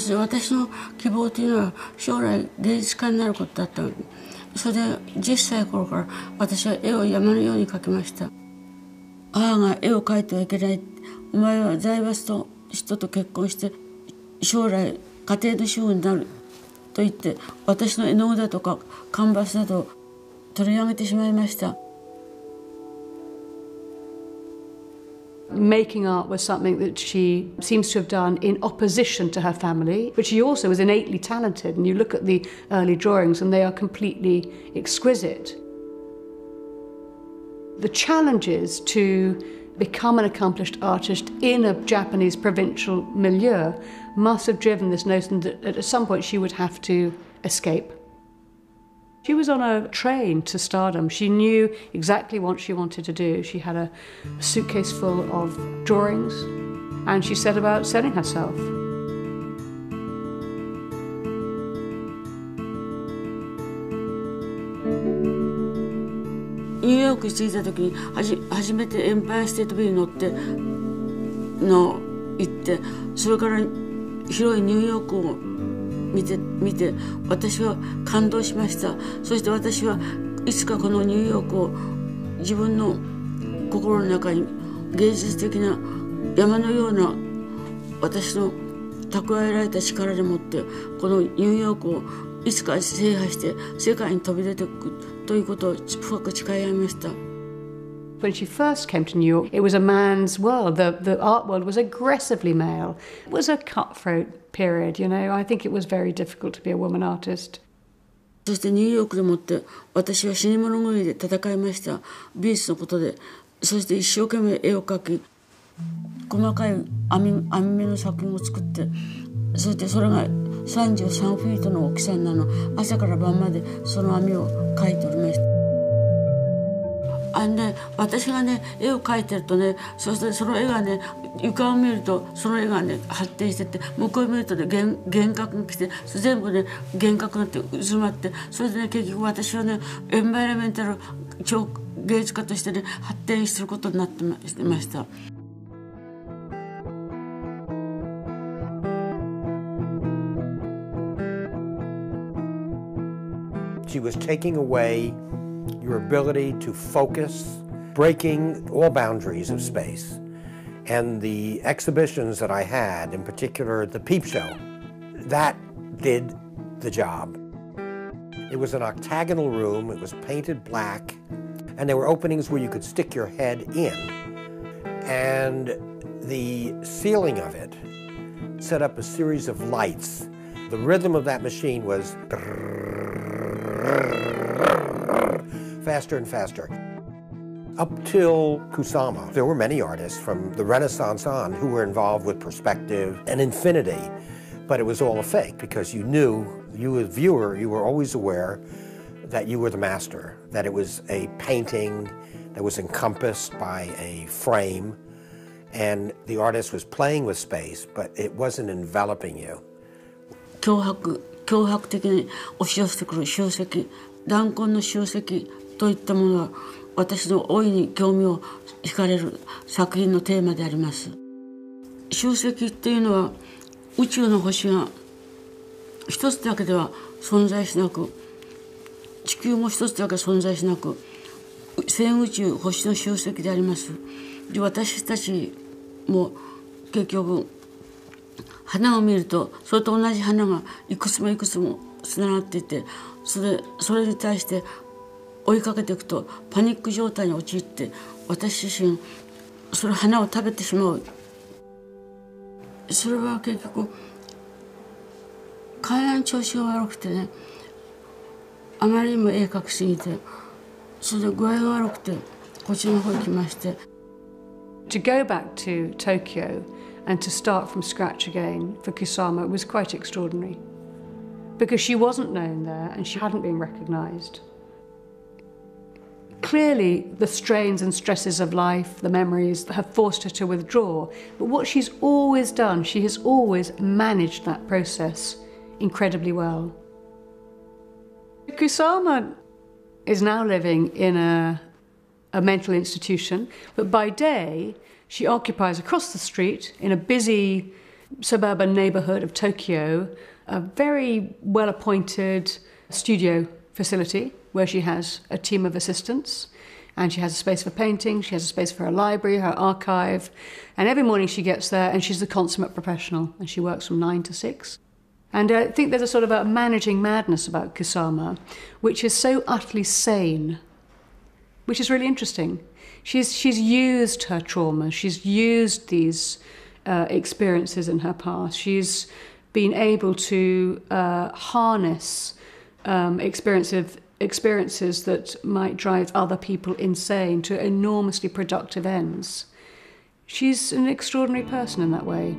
ですね、私の希望というのは将来芸術家になることだったので、それで10歳頃から私は絵を山のように描きました。母が絵を描いてはいけない、お前は財閥の人と結婚して将来家庭の主婦になると言って私の絵の具だとかカンバスなどを取り上げてしまいました。Making art was something that she seems to have done in opposition to her family, but she also was innately talented, and you look at the early drawings and they are completely exquisite. The challenges to become an accomplished artist in a Japanese provincial milieu must have driven this notion that at some point she would have to escape. She was on a train to stardom. She knew exactly what she wanted to do. She had a suitcase full of drawings, and she set about selling herself. ニューヨークに着いた時に初めてエンパイアステートビルに乗って行って、それから広いニューヨークを見て私は感動しました。そして私はいつかこのニューヨークを自分の心の中に芸術的な山のような私の蓄えられた力でもってこのニューヨークをいつか制覇して世界に飛び出ていくということを深く誓い合いました。When she first came to New York, it was a man's world. The art world was aggressively male. It was a cutthroat period, you know. I think it was very difficult to be a woman artist. そしてニューヨークでもって私は死に物狂いで戦いました。美術のことで。そして一生懸命絵を描き、細かい網目の作品を作って、そしてそれが33フィートの大きさになるの。朝から晩までその網を描いておりました。私がね絵を描いてるとね、そしてその絵がね床を見るとその絵がね発展してって向こうを見るとね幻覚が来て全部ね幻覚になって渦まって、それでね結局私はねエンバイラメンタル超芸術家としてね発展することになってました。She was taking away your ability to focus, breaking all boundaries of space. And the exhibitions that I had, in particular the peep show, that did the job. It was an octagonal room, it was painted black, and there were openings where you could stick your head in. And the ceiling of it set up a series of lights. The rhythm of that machine was faster and faster. Up till Kusama, there were many artists from the Renaissance on who were involved with perspective and infinity, but it was all a fake because you knew, you as a viewer, you were always aware that you were the master, that it was a painting that was encompassed by a frame, and the artist was playing with space, but it wasn't enveloping you. 脅迫的に押し寄せてくる集積、弾痕の集積といったものは私の大いに興味を惹かれる作品のテーマであります。集積っていうのは宇宙の星が一つだけでは存在しなく、地球も一つだけ存在しなく、全宇宙星の集積であります。で、私たちも結局花を見るとそれと同じ花がいくつもいくつもつながっていて、それに対して追いかけていくとパニック状態に陥って私自身その花を食べてしまう。それは結局体の調子が悪くてね、あまりにも絵描きすぎて、それで具合が悪くてこっちの方に来まして。To go back to Tokyo and to start from scratch again for Kusama was quite extraordinary because she wasn't known there and she hadn't been recognised. Clearly, the strains and stresses of life, the memories, have forced her to withdraw. But what she's always done, she has always managed that process incredibly well. Kusama is now living in a mental institution, but by day, she occupies across the street in a busy suburban neighbourhood of Tokyo, a very well-appointed studio facility where she has a team of assistants, and she has a space for painting, she has a space for her library, her archive, and every morning she gets there and she's the consummate professional, and she works from 9 to 6. And I think there's a sort of a managing madness about Kusama, which is so utterly sane, which is really interesting. She's used her trauma, she's used these experiences in her past. She's been able to harness experiences that might drive other people insane to enormously productive ends. She's an extraordinary person in that way.